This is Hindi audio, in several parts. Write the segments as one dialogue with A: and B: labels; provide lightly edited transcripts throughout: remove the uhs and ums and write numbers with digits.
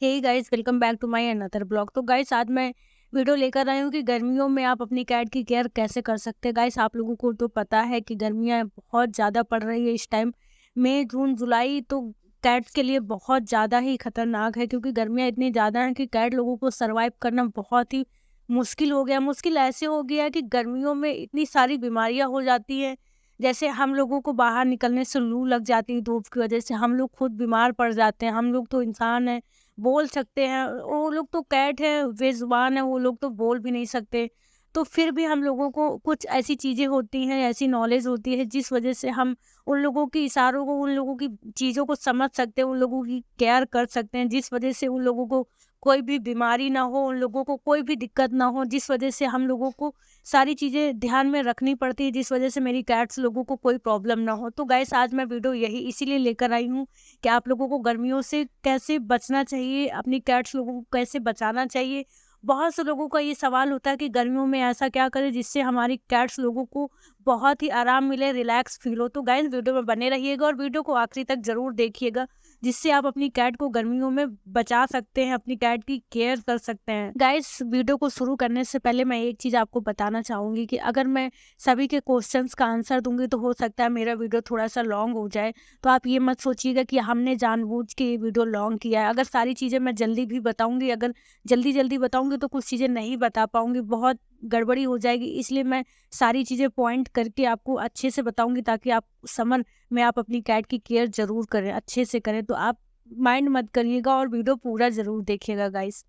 A: Hey guys, welcome back to my another blog. तो गाइस, आज मैं वीडियो लेकर आई हूँ कि गर्मियों में आप अपनी कैट की केयर कैसे कर सकते हैं। गाइस, आप लोगों को तो पता है कि गर्मियाँ बहुत ज़्यादा पड़ रही है इस टाइम। मई, जून, जुलाई तो कैट्स के लिए बहुत ज़्यादा ही खतरनाक है, क्योंकि गर्मियाँ इतनी ज़्यादा हैं कि कैट लोगों को सर्वाइव करना बहुत ही मुश्किल हो गया। मुश्किल ऐसे हो गया है कि गर्मियों में इतनी सारी बीमारियाँ हो जाती हैं। जैसे हम लोगों को बाहर निकलने से लू लग जाती है धूप की वजह से, हम लोग खुद बीमार पड़ जाते हैं। हम लोग तो इंसान हैं, बोल सकते हैं, वो लोग तो कैट है, बेज़ुबान है, वो लोग तो बोल भी नहीं सकते। तो फिर भी हम लोगों को कुछ ऐसी चीज़ें होती हैं, ऐसी नॉलेज होती है जिस वजह से हम उन लोगों की इशारों को, उन लोगों की चीज़ों को समझ सकते हैं, उन लोगों की केयर कर सकते हैं, जिस वजह से उन लोगों को कोई भी बीमारी ना हो, उन लोगों को कोई भी दिक्कत ना हो, जिस वजह से हम लोगों को सारी चीज़ें ध्यान में रखनी पड़ती है, जिस वजह से मेरी कैट्स लोगों को कोई प्रॉब्लम ना हो। तो गाइस, आज मैं वीडियो यही इसीलिए लेकर आई हूँ कि आप लोगों को गर्मियों से कैसे बचना चाहिए, अपनी कैट्स लोगों को कैसे बचाना चाहिए। बहुत से लोगों का ये सवाल होता है कि गर्मियों में ऐसा क्या करें जिससे हमारी कैट्स लोगों को बहुत ही आराम मिले, रिलैक्स फील हो। तो गाइस, वीडियो में बने रहिएगा और वीडियो को आखिरी तक ज़रूर देखिएगा, जिससे आप अपनी कैट को गर्मियों में बचा सकते हैं, अपनी कैट की केयर कर सकते हैं। गाइस, वीडियो को शुरू करने से पहले मैं एक चीज़ आपको बताना चाहूँगी कि अगर मैं सभी के क्वेश्चंस का आंसर दूँगी तो हो सकता है मेरा वीडियो थोड़ा-सा लॉन्ग हो जाए। तो आप ये मत सोचिएगा कि हमने जानबूझ के ये वीडियो लॉन्ग किया है। अगर सारी चीज़ें मैं जल्दी भी बताऊँगी, अगर जल्दी-जल्दी बताऊँगी तो कुछ चीज़ें नहीं बता पाऊँगी, बहुत गड़बड़ी हो जाएगी। इसलिए मैं सारी चीज़ें पॉइंट करके आपको अच्छे से बताऊँगी, ताकि आप समर में आप अपनी कैट की केयर ज़रूर करें, अच्छे से करें। तो आप माइंड मत करिएगा और वीडियो पूरा ज़रूर देखिएगा गाइस।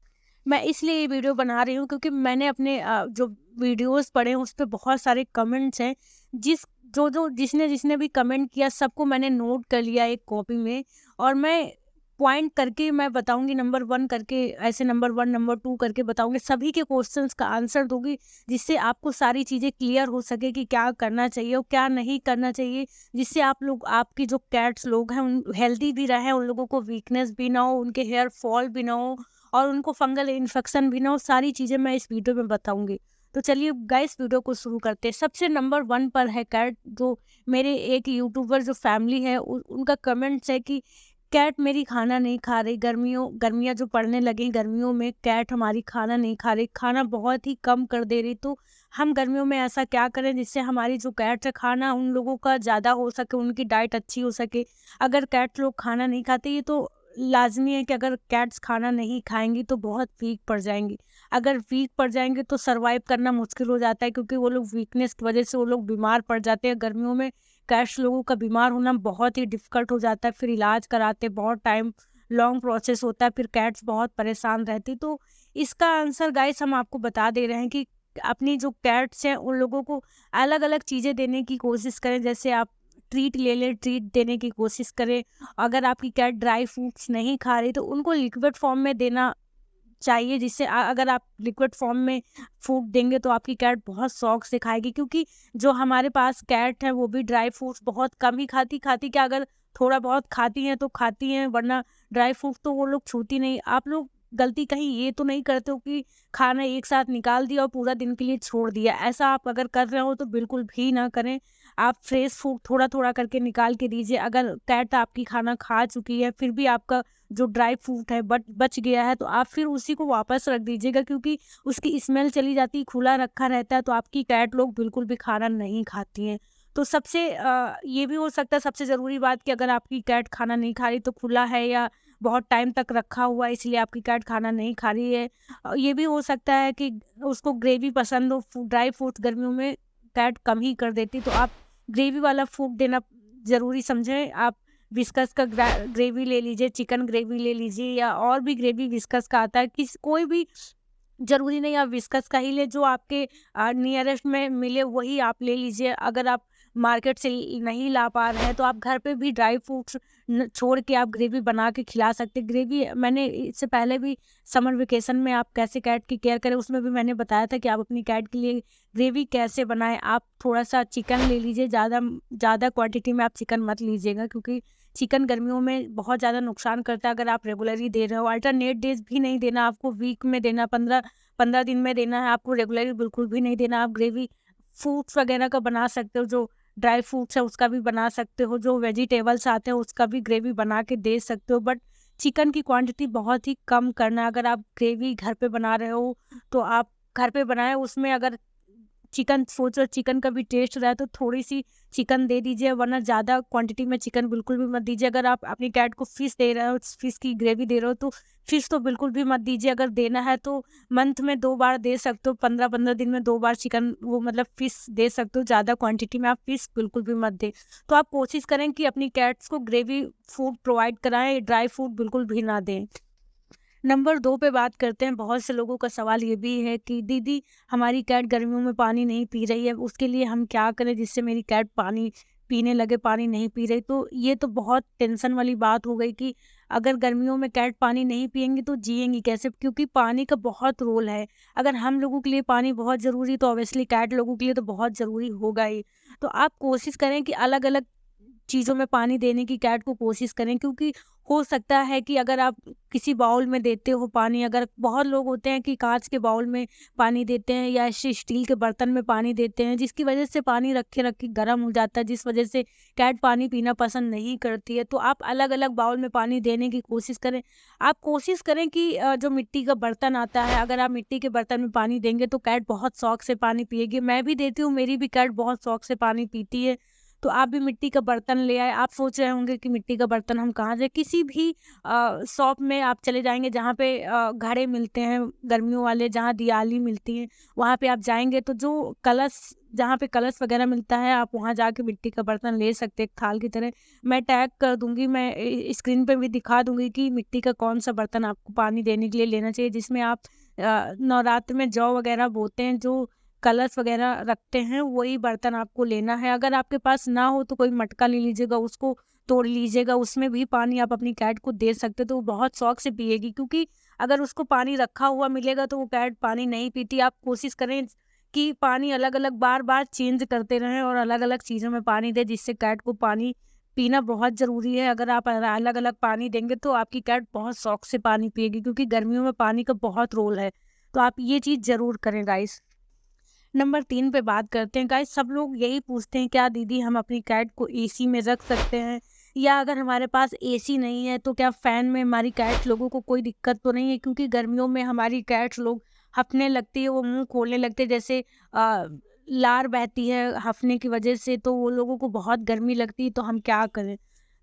A: मैं इसलिए ये वीडियो बना रही हूँ क्योंकि मैंने अपने जो वीडियोज़ पढ़े हैं उस पे बहुत सारे कमेंट्स हैं। जिसने जिसने भी कमेंट किया सबको मैंने नोट कर लिया एक कॉपी में, और मैं पॉइंट करके मैं बताऊँगी, नंबर 1 करके, ऐसे नंबर 1, नंबर 2 करके बताऊँगी, सभी के क्वेश्चंस का आंसर दूँगी, जिससे आपको सारी चीज़ें क्लियर हो सके कि क्या करना चाहिए और क्या नहीं करना चाहिए। जिससे आप लोग, आपकी जो कैट्स लोग हैं, उन हेल्दी भी रहें, उन लोगों को वीकनेस भी ना हो, उनके हेयर फॉल भी ना हो और उनको फंगल इन्फेक्शन भी ना हो। सारी चीज़ें मैं इस वीडियो में बताऊँगी। तो चलिए गाइस, वीडियो को शुरू करते हैं। सबसे नंबर 1 पर है कैट। जो मेरे एक यूट्यूबर जो फैमिली है उनका कमेंट्स है कि कैट मेरी खाना नहीं खा रही। गर्मियाँ जो पड़ने लगी, गर्मियों में कैट हमारी खाना नहीं खा रही, खाना बहुत ही कम कर दे रही। तो हम गर्मियों में ऐसा क्या करें जिससे हमारी जो कैट्स है, खाना उन लोगों का ज़्यादा हो सके, उनकी डाइट अच्छी हो सके। अगर कैट लोग खाना नहीं खाते, ये तो लाज़मी है कि अगर कैट्स खाना नहीं खाएँगी तो बहुत वीक पड़ जाएँगी। अगर वीक पड़ जाएँगे तो सर्वाइव करना मुश्किल हो जाता है, क्योंकि वो लोग वीकनेस की वजह से वो लोग बीमार पड़ जाते हैं। गर्मियों में कैट्स लोगों का बीमार होना बहुत ही डिफ़िकल्ट हो जाता है, फिर इलाज कराते बहुत टाइम, लॉन्ग प्रोसेस होता है, फिर कैट्स बहुत परेशान रहती। तो इसका आंसर गाइस हम आपको बता दे रहे हैं कि अपनी जो कैट्स हैं उन लोगों को अलग-अलग चीज़ें देने की कोशिश करें। जैसे आप ट्रीट ले लें, ट्रीट देने की कोशिश करें। अगर आपकी कैट ड्राई फ्रूट्स नहीं खा रही तो उनको लिक्विड फॉर्म में देना चाहिए, जिससे अगर आप लिक्विड फॉर्म में फूड देंगे तो आपकी कैट बहुत शौक से खाएगी। क्योंकि जो हमारे पास कैट है वो भी ड्राई फ्रूट्स बहुत कम ही खाती क्या, अगर थोड़ा बहुत खाती हैं तो खाती हैं, वरना ड्राई फ्रूट तो वो लोग छूती नहीं। आप लोग गलती कहीं ये तो नहीं करते हो कि खाना एक साथ निकाल दिया और पूरा दिन के लिए छोड़ दिया। ऐसा आप अगर कर रहे हो तो बिल्कुल भी ना करें। आप फ्रेश फूड थोड़ा थोड़ा करके निकाल के दीजिए। अगर कैट आपकी खाना खा चुकी है फिर भी आपका जो ड्राई फ्रूट है बच गया है, तो आप फिर उसी को वापस रख दीजिएगा, क्योंकि उसकी स्मेल चली जाती है, खुला रखा रहता है, तो आपकी कैट लोग बिल्कुल भी खाना नहीं खाती हैं। तो सबसे ये भी हो सकता है, सबसे ज़रूरी बात कि अगर आपकी कैट खाना नहीं खा रही तो खुला है या बहुत टाइम तक रखा हुआ है, इसलिए आपकी कैट खाना नहीं खा रही है। ये भी हो सकता है कि उसको ग्रेवी पसंद हो, ड्राई फ्रूट गर्मियों में कैट कम ही कर देती, तो आप ग्रेवी वाला फूड देना ज़रूरी समझें। आप विस्कस का ग्रेवी ले लीजिए, चिकन ग्रेवी ले लीजिए, या और भी ग्रेवी विस्कस का आता है। कोई भी ज़रूरी नहीं आप विस्कस का ही लें, जो आपके नियरेस्ट में मिले वही आप ले लीजिए। अगर आप मार्केट से नहीं ला पा रहे हैं तो आप घर पे भी ड्राई फ्रूट्स छोड़ के आप ग्रेवी बना के खिला सकते हैं। ग्रेवी मैंने इससे पहले भी समर वेकेशन में आप कैसे कैट की केयर करें उसमें भी मैंने बताया था कि आप अपनी कैट के लिए ग्रेवी कैसे बनाएं। आप थोड़ा सा चिकन ले लीजिए, ज़्यादा क्वांटिटी में आप चिकन मत लीजिएगा, क्योंकि चिकन गर्मियों में बहुत ज़्यादा नुकसान करता है। अगर आप रेगुलरली दे रहे हो, अल्टरनेट डेज भी नहीं देना आपको, वीक में देना, 15 दिन में देना है आपको, रेगुलरली बिल्कुल भी नहीं देना। आप ग्रेवी फ्रूट्स वगैरह का बना सकते हो, जो ड्राई फ्रूट्स है उसका भी बना सकते हो, जो वेजिटेबल्स आते हैं उसका भी ग्रेवी बना के दे सकते हो। बट चिकन की क्वांटिटी बहुत ही कम करना है। अगर आप ग्रेवी घर पे बना रहे हो, तो आप घर पे बनाएँ, उसमें अगर चिकन सोच रहे चिकन का भी टेस्ट रहा है तो थोड़ी-सी चिकन दे दीजिए, वरना ज़्यादा क्वांटिटी में चिकन बिल्कुल भी मत दीजिए। अगर आप अपनी कैट को फिश दे रहे हो, फिश की ग्रेवी दे रहे हो, तो फिश तो बिल्कुल भी मत दीजिए। अगर देना है तो मंथ में 2 बार दे सकते हो, 15-15 दिन में 2 बार चिकन वो मतलब फिश दे सकते हो, ज़्यादा क्वांटिटी में आप फिश बिल्कुल भी मत दें। तो आप कोशिश करें कि अपनी कैट्स को ग्रेवी फूड प्रोवाइड कराएँ, ड्राई फूड बिल्कुल भी ना दें। नंबर 2 पे बात करते हैं। बहुत से लोगों का सवाल ये भी है कि दीदी, हमारी कैट गर्मियों में पानी नहीं पी रही है, उसके लिए हम क्या करें जिससे मेरी कैट पानी पीने लगे, पानी नहीं पी रही। तो ये तो बहुत टेंशन वाली बात हो गई कि अगर गर्मियों में कैट पानी नहीं पिएँगी तो जिएँगी कैसे? क्योंकि पानी का बहुत रोल है। अगर हम लोगों के लिए पानी बहुत ज़रूरी, तो ऑब्वियसली कैट लोगों के लिए तो बहुत ज़रूरी होगा ही। तो आप कोशिश करें कि अलग-अलग चीज़ों में पानी देने की कैट को कोशिश करें, क्योंकि हो सकता है कि अगर आप किसी बाउल में देते हो पानी, अगर बहुत लोग होते हैं कि कांच के बाउल में पानी देते हैं या स्टील के बर्तन में पानी देते हैं, जिसकी वजह से पानी रखे-रखे गर्म हो जाता है, जिस वजह से कैट पानी पीना पसंद नहीं करती है। तो आप अलग-अलग बाउल में पानी देने की कोशिश करें। आप कोशिश करें कि जो मिट्टी का बर्तन आता है, अगर आप मिट्टी के बर्तन में पानी देंगे तो कैट बहुत शौक से पानी पिएगी। मैं भी देती हूँ, मेरी भी कैट बहुत शौक से पानी पीती है। तो आप भी मिट्टी का बर्तन ले आएँ। आप सोच रहे होंगे कि मिट्टी का बर्तन हम कहाँ से, किसी भी शॉप में आप चले जाएँगे जहाँ पे घड़े मिलते हैं गर्मियों वाले, जहाँ दियाली मिलती है, वहाँ पे आप जाएँगे तो जो कलश, जहाँ पे कलश वगैरह मिलता है, आप वहाँ जाके मिट्टी का बर्तन ले सकते हैं एक थाल की तरह। मैं टैग कर दूँगी, मैं स्क्रीन पे भी दिखा दूँगी कि मिट्टी का कौन-सा बर्तन आपको पानी देने के लिए लेना चाहिए, जिसमें आप नवरात्र में जौ वगैरह बोते हैं, जो कलश वगैरह रखते हैं, वही बर्तन आपको लेना है। अगर आपके पास ना हो तो कोई मटका ले लीजिएगा, उसको तोड़ लीजिएगा, उसमें भी पानी आप अपनी कैट को दे सकते हो, तो वो बहुत शौक से पिएगी। क्योंकि अगर उसको पानी रखा हुआ मिलेगा तो वो कैट पानी नहीं पीती। आप कोशिश करें कि पानी अलग-अलग बार-बार चेंज करते रहें और अलग-अलग चीज़ों में पानी दें, जिससे कैट को पानी पीना बहुत ज़रूरी है। अगर आप अलग-अलग पानी देंगे तो आपकी कैट बहुत शौक से पानी पिएगी, क्योंकि गर्मियों में पानी का बहुत रोल है। तो आप ये चीज़ ज़रूर करें गाइस। नंबर 3 पे बात करते हैं। गाइस, सब लोग यही पूछते हैं, क्या दीदी हम अपनी कैट को एसी में रख सकते हैं? या अगर हमारे पास एसी नहीं है तो क्या फ़ैन में हमारी कैट लोगों को कोई दिक्कत तो नहीं है? क्योंकि गर्मियों में हमारी कैट्स लोग हँफने लगती है, वो मुँह खोलने लगते हैं, जैसे लार बहती है हँफने की वजह से, तो वो लोगों को बहुत गर्मी लगती है, तो हम क्या करें?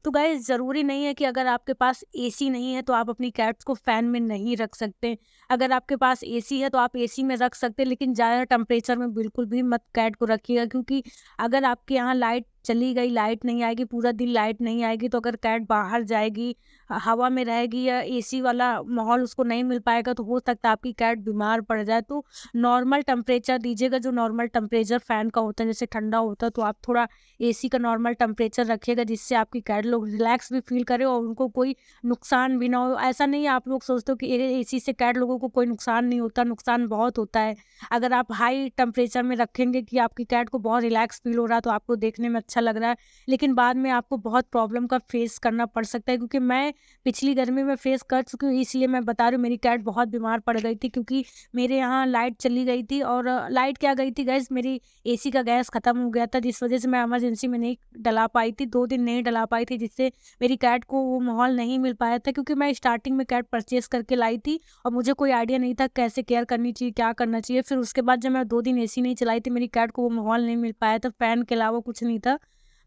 A: तो गाइस, ज़रूरी नहीं है कि अगर आपके पास एसी नहीं है तो आप अपनी कैट्स को फ़ैन में नहीं रख सकते। अगर आपके पास एसी है तो आप एसी में रख सकते हैं, लेकिन ज़्यादा टेम्परेचर में बिल्कुल भी मत कैट को रखिएगा। क्योंकि अगर आपके यहाँ लाइट चली गई, लाइट नहीं आएगी, पूरा दिन लाइट नहीं आएगी, तो अगर कैट बाहर जाएगी, हवा में रहेगी या एसी वाला माहौल उसको नहीं मिल पाएगा, तो हो सकता है आपकी कैट बीमार पड़ जाए। तो नॉर्मल टेम्परेचर दीजिएगा, जो नॉर्मल टेम्परेचर फ़ैन का होता है, जैसे ठंडा होता है, तो आप थोड़ा एसी का नॉर्मल टेम्परेचर रखिएगा, जिससे आपकी कैट लोग रिलैक्स भी फ़ील करें और उनको कोई नुकसान भी ना हो। ऐसा नहीं है आप लोग सोचते हो कि एसी से कैट लोगों को कोई नुकसान नहीं होता, नुकसान बहुत होता है। अगर आप हाई टेम्परेचर में रखेंगे कि आपकी कैट को बहुत रिलैक्स फ़ील हो रहा है, तो आपको देखने में अच्छा लग रहा है, लेकिन बाद में आपको बहुत प्रॉब्लम का फेस करना पड़ सकता है। क्योंकि मैं पिछली गर्मी में फेस कर चुकी हूँ, इसलिए मैं बता रही हूँ। मेरी कैट बहुत बीमार पड़ गई थी, क्योंकि मेरे यहाँ लाइट चली गई थी, और लाइट क्या गई थी गाइस, मेरी एसी का गैस खत्म हो गया था, जिस वजह से मैं इमरजेंसी में नहीं डला पाई थी, 2 दिन नहीं डला पाई थी, जिससे मेरी कैट को वो माहौल नहीं मिल पाया था। क्योंकि मैं स्टार्टिंग में कैट परचेज़ करके लाई थी और मुझे कोई आइडिया नहीं था कैसे केयर करनी चाहिए, क्या करना चाहिए। फिर उसके बाद जब मैं 2 दिन एसी नहीं चलाई थी, मेरी कैट को वो माहौल नहीं मिल पाया था, फ़ैन के अलावा कुछ नहीं था।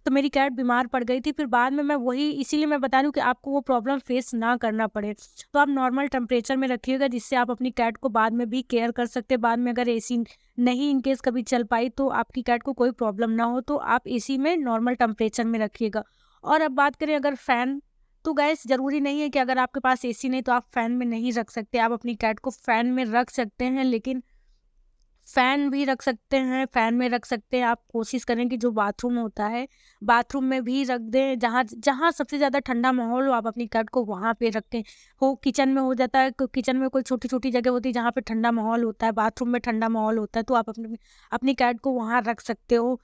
A: तो मेरी कैट बीमार पड़ गई थी। फिर बाद में मैं वही, इसीलिए मैं बता रही हूँ कि आपको वो प्रॉब्लम फेस ना करना पड़े। तो आप नॉर्मल टेम्परेचर में रखिएगा, जिससे आप अपनी कैट को बाद में भी केयर कर सकते हैं। बाद में अगर एसी नहीं इन केस कभी चल पाई, तो आपकी कैट को कोई प्रॉब्लम ना हो, तो आप एसी में नॉर्मल टेम्परेचर में रखिएगा। और अब बात करें अगर फ़ैन, तो गैस ज़रूरी नहीं है कि अगर आपके पास एसी नहीं तो आप फ़ैन में नहीं रख सकते। आप अपनी कैट को फ़ैन में रख सकते हैं, लेकिन फ़ैन भी रख सकते हैं, फ़ैन में रख सकते हैं। आप कोशिश करें कि जो बाथरूम होता है, बाथरूम में भी रख दें, जहाँ जहाँ सबसे ज़्यादा ठंडा माहौल हो, आप अपनी कैट को वहाँ पे रखें। हो किचन में हो जाता है, किचन में कोई छोटी-छोटी जगह होती है जहाँ पे ठंडा माहौल होता है, बाथरूम में ठंडा माहौल होता है, तो आप अपनी अपनी कैट को वहाँ रख सकते हो।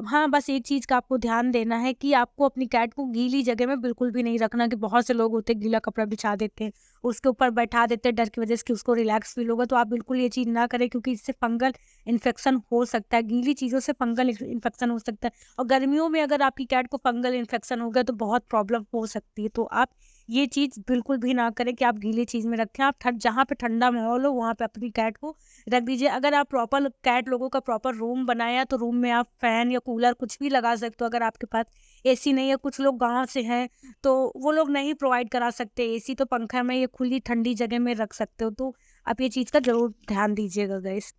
A: हाँ, बस एक चीज़ का आपको ध्यान देना है कि आपको अपनी कैट को गीली जगह में बिल्कुल भी नहीं रखना, कि बहुत से लोग होते हैं गीला कपड़ा बिछा देते हैं, उसके ऊपर बैठा देते हैं डर की वजह से कि उसको रिलैक्स फ़ील होगा। तो आप बिल्कुल ये चीज़ ना करें, क्योंकि इससे फंगल इन्फेक्शन हो सकता है, गीली चीज़ों से फंगल इन्फेक्शन हो सकता है, और गर्मियों में अगर आपकी कैट को फंगल इन्फेक्शन हो गया तो बहुत प्रॉब्लम हो सकती है। तो आप ये चीज़ बिल्कुल भी ना करें कि आप गीली चीज़ में रखें। आप जहाँ पे ठंडा माहौल हो वहाँ पे अपनी कैट को रख दीजिए। अगर आप प्रॉपर कैट लोगों का प्रॉपर रूम बनाया तो रूम में आप फ़ैन या कूलर कुछ भी लगा सकते हो। अगर आपके पास एसी नहीं है, कुछ लोग गाँव से हैं तो वो लोग नहीं प्रोवाइड करा सकते एसी, तो पंखा में या खुली ठंडी जगह में रख सकते हो। तो आप ये चीज़ का ज़रूर ध्यान दीजिएगा गाइस।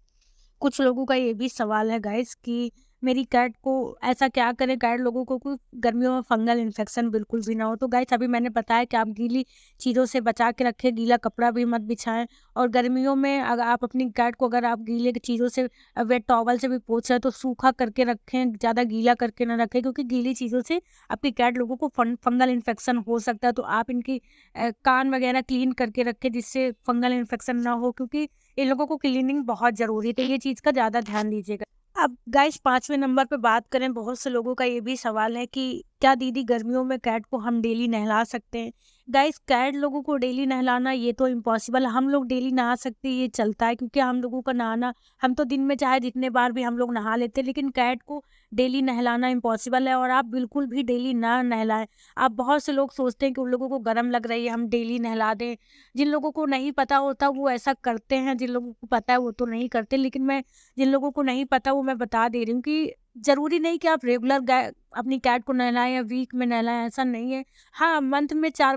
A: कुछ लोगों का ये भी सवाल है गाइस कि मेरी कैट को ऐसा क्या करें, कैट लोगों को कोई गर्मियों में फंगल इन्फेक्शन बिल्कुल भी ना हो। तो गाइस अभी मैंने बताया कि आप गीली चीज़ों से बचा के रखें, गीला कपड़ा भी मत बिछाएं। और गर्मियों में अगर आप अपनी कैट को अगर आप गीले चीज़ों से वेट टॉवल से भी पोंछ रहे हैं तो सूखा करके रखें, ज़्यादा गीला करके ना रखें, क्योंकि गीली चीज़ों से आपकी कैट लोगों को फंगल इन्फेक्शन हो सकता है। तो आप इनकी कान वगैरह क्लीन करके रखें जिससे फंगल इन्फेक्शन ना हो, क्योंकि इन लोगों को क्लीनिंग बहुत ज़रूरी है। तो ये चीज़ का ज़्यादा ध्यान दीजिएगा। अब गाइस 5वें नंबर पे बात करें, बहुत से लोगों का ये भी सवाल है कि क्या दीदी गर्मियों में कैट को हम डेली नहला सकते हैं? गाइस कैट लोगों को डेली नहलाना ये तो इम्पॉसिबल है। हम लोग डेली नहा सकते हैं, ये चलता है, क्योंकि हम लोगों का नहाना, हम तो दिन में चाहे जितने बार भी हम लोग नहा लेते हैं, लेकिन कैट को डेली नहलाना इम्पॉसिबल है और आप बिल्कुल भी डेली ना नहलाएं। आप बहुत से लोग सोचते हैं कि उन लोगों को गर्म लग रही है हम डेली नहला दें। जिन लोगों को नहीं पता होता वो ऐसा करते हैं, जिन लोगों को पता है वो तो नहीं करते। लेकिन मैं जिन लोगों को नहीं पता वो मैं बता दे रही हूँ कि ज़रूरी नहीं कि आप रेगुलर गाय अपनी कैट को नहलाएं या वीक में नहलाएं, ऐसा नहीं है। हाँ, मंथ में 4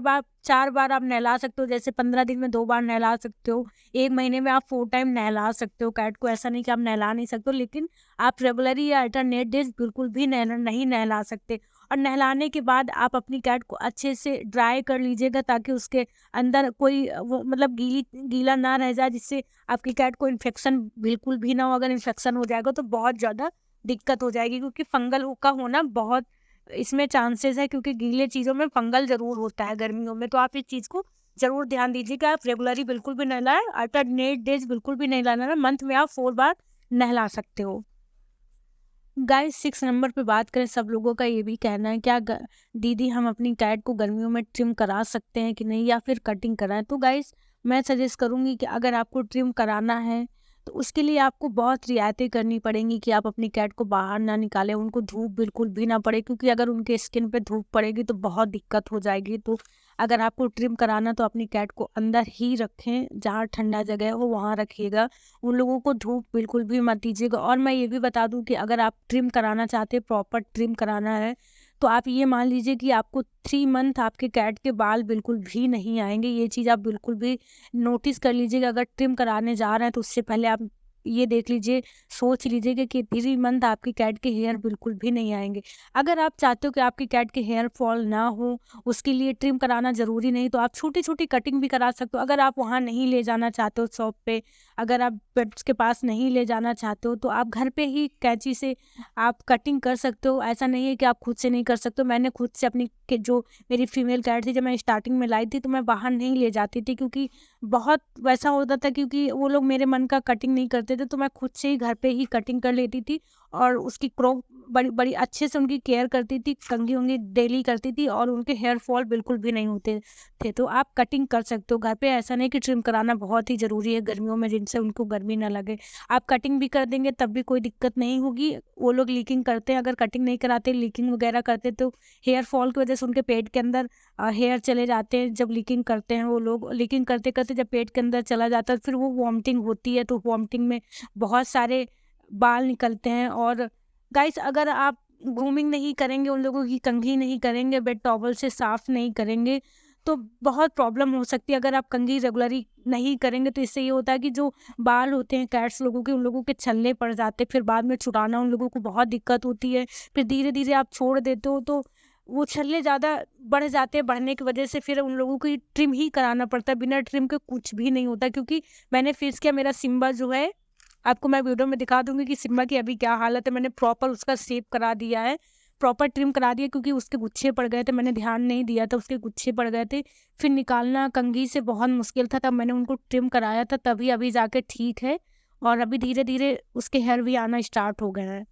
A: बार आप नहला सकते हो, जैसे 15 दिन में 2 बार नहला सकते हो। 1 महीने में आप 4 टाइम नहला सकते हो कैट को, ऐसा नहीं कि आप नहला नहीं सकते हो। लेकिन आप रेगुलरली या अल्टरनेट डेज़ बिल्कुल भी नहीं नहला सकते। और नहलाने के बाद आप अपनी कैट को अच्छे से ड्राई कर लीजिएगा, ताकि उसके अंदर कोई वो मतलब गीला ना रह जाए, जिससे आपकी कैट को इन्फेक्शन बिल्कुल भी ना हो। अगर इन्फेक्शन हो जाएगा तो बहुत ज़्यादा दिक्कत हो जाएगी, क्योंकि फंगल का होना बहुत इसमें चांसेस है, क्योंकि गीले चीज़ों में फंगल ज़रूर होता है गर्मियों में। तो आप इस चीज़ को ज़रूर ध्यान दीजिए कि आप रेगुलरली बिल्कुल भी नहलाएं, अल्टरनेट डेज बिल्कुल भी नहीं नहलाना। मंथ में आप 4 बार नहला सकते हो। गाइस 6 नंबर पे बात करें, सब लोगों का ये भी कहना है क्या दीदी हम अपनी कैट को गर्मियों में ट्रिम करा सकते हैं कि नहीं, या फिर कटिंग कराएं? तो गाइस मैं सजेस्ट करूंगी कि अगर आपको ट्रिम कराना है तो उसके लिए आपको बहुत रियायतें करनी पड़ेंगी कि आप अपनी कैट को बाहर ना निकालें, उनको धूप बिल्कुल भी ना पड़े, क्योंकि अगर उनके स्किन पे धूप पड़ेगी तो बहुत दिक्कत हो जाएगी। तो अगर आपको ट्रिम कराना तो अपनी कैट को अंदर ही रखें, जहाँ ठंडा जगह हो वहाँ रखिएगा। उन लोगों को धूप बिल्कुल भी मत दीजिएगा। और मैं ये भी बता दूं कि अगर आप ट्रिम कराना चाहते हैं, प्रॉपर ट्रिम कराना है, तो आप ये मान लीजिए कि आपको 3 मंथ आपके कैट के बाल बिल्कुल भी नहीं आएंगे। ये चीज़ आप बिल्कुल भी नोटिस कर लीजिएगा। अगर ट्रिम कराने जा रहे हैं तो उससे पहले आप ये देख लीजिए, सोच लीजिएगा कि 3 मंथ आपकी कैट के हेयर बिल्कुल भी नहीं आएंगे। अगर आप चाहते हो कि आपकी कैट के हेयर फॉल ना हो, उसके लिए ट्रिम कराना ज़रूरी नहीं, तो आप छोटी छोटी कटिंग भी करा सकते हो। अगर आप वहाँ नहीं ले जाना चाहते हो शॉप पे, अगर आप पेट्स के पास नहीं ले जाना चाहते हो, तो आप घर पे ही कैंची से आप कटिंग कर सकते हो। ऐसा नहीं है कि आप खुद से नहीं कर सकते हो। मैंने खुद से अपनी जो मेरी फीमेल कैट थी, जब मैं स्टार्टिंग में लाई थी तो मैं बाहर नहीं ले जाती थी, क्योंकि बहुत वैसा होता था, क्योंकि वो लोग मेरे मन का कटिंग नहीं करते थे। तो मैं खुद से ही घर पे ही कटिंग कर लेती थी और उसकी क्रो बड़ी बड़ी अच्छे से उनकी केयर करती थी, कंघी उंगी डेली करती थी, और उनके हेयर फॉल बिल्कुल भी नहीं होते थे। तो आप कटिंग कर सकते हो घर पे, ऐसा नहीं कि ट्रिम कराना बहुत ही ज़रूरी है गर्मियों में, जिनसे उनको गर्मी ना लगे। आप कटिंग भी कर देंगे तब भी कोई दिक्कत नहीं होगी। वो लोग लीकिंग करते हैं, अगर कटिंग नहीं कराते, लीकिंग वगैरह करते, तो हेयर फॉल की वजह से उनके पेट के अंदर हेयर चले जाते हैं। जब लीकिंग करते हैं वो लोग, लीकिंग करते करते जब पेट के अंदर चला जाता है, फिर वो वॉमिटिंग होती है। तो वॉमिटिंग में बहुत सारे बाल निकलते हैं। और गाइस अगर आप ग्रूमिंग नहीं करेंगे, उन लोगों की कंघी नहीं करेंगे, बेड टॉवल से साफ़ नहीं करेंगे, तो बहुत प्रॉब्लम हो सकती है। अगर आप कंघी रेगुलरली नहीं करेंगे तो इससे ये होता है कि जो बाल होते हैं कैट्स लोगों के, उन लोगों के छल्ले पड़ जाते हैं, फिर बाद में छुड़ाना उन लोगों को बहुत दिक्कत होती है। फिर धीरे धीरे आप छोड़ देते हो तो वो छल्ले ज़्यादा बढ़ जाते हैं, बढ़ने की वजह से फिर उन लोगों को ट्रिम ही कराना पड़ता है। बिना ट्रिम के कुछ भी नहीं होता, क्योंकि मैंने फेस किया, मेरा सिम्बा जो है, आपको मैं वीडियो में दिखा दूंगी कि सिम्बा की अभी क्या हालत है। मैंने प्रॉपर उसका शेप करा दिया है, प्रॉपर ट्रिम करा दिया, क्योंकि उसके गुच्छे पड़ गए थे, मैंने ध्यान नहीं दिया था, उसके गुच्छे पड़ गए थे। फिर निकालना कंघी से बहुत मुश्किल था, तब मैंने उनको ट्रिम कराया था, तभी अभी जाके ठीक है। और अभी धीरे धीरे उसके हेयर भी आना स्टार्ट हो गए हैं।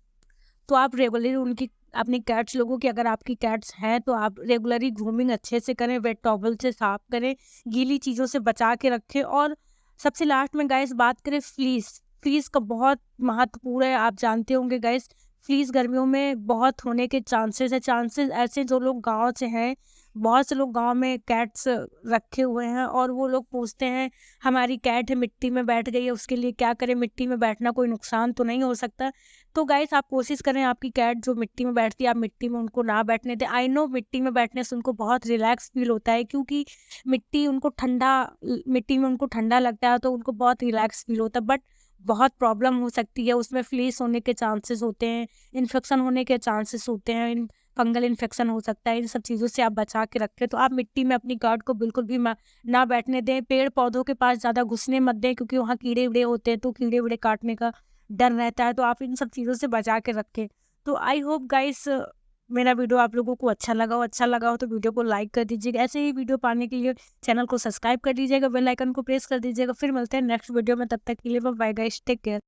A: तो आप रेगुलरली उनकी अपनी कैट्स लोगों की, अगर आपकी कैट्स हैं तो आप रेगुलरली ग्रूमिंग अच्छे से करें, वेट टॉवल से साफ करें, गीली चीज़ों से बचा के रखें। और सबसे लास्ट में गाइस बात करें फ्लीस, फ्लीस का बहुत महत्वपूर्ण है। आप जानते होंगे गाइस, फ्लीस गर्मियों में बहुत होने के चांसेस है। चांसेस ऐसे, जो लोग गाँव से हैं बहुत से लोग गाँव में कैट्स रखे हुए हैं और वो लोग पूछते हैं हमारी कैट है मिट्टी में बैठ गई है, उसके लिए क्या करें? मिट्टी में बैठना कोई नुकसान तो नहीं हो सकता? तो गाइस आप कोशिश करें आपकी कैट जो मिट्टी में बैठती है आप मिट्टी में उनको ना बैठने दें। आई नो मिट्टी में बैठने से उनको बहुत रिलैक्स फ़ील होता है, क्योंकि मिट्टी में उनको ठंडा लगता है तो उनको बहुत रिलैक्स फ़ील होता है, बट बहुत प्रॉब्लम हो सकती है, उसमें फ्लीस होने के चांसेस होते हैं, इन्फेक्शन होने के चांसेस होते हैं, फंगल इन्फेक्शन हो सकता है। इन सब चीज़ों से आप बचा के रखें। तो आप मिट्टी में अपनी कैट को बिल्कुल भी ना बैठने दें। पेड़-पौधों के पास ज़्यादा घुसने मत दें, क्योंकि वहाँ कीड़े-वीड़े होते हैं, तो कीड़े-वीड़े काटने का डर रहता है, तो आप इन सब चीज़ों से बचा के रखें। तो आई होप गाइस मेरा वीडियो आप लोगों को अच्छा लगा हो तो वीडियो को लाइक कर दीजिएगा। ऐसे ही वीडियो पाने के लिए चैनल को सब्सक्राइब कर दीजिएगा, बेल आइकन को प्रेस कर दीजिएगा। फिर मिलते हैं नेक्स्ट वीडियो में, तब तक के लिए बाय गाइस, टेक केयर।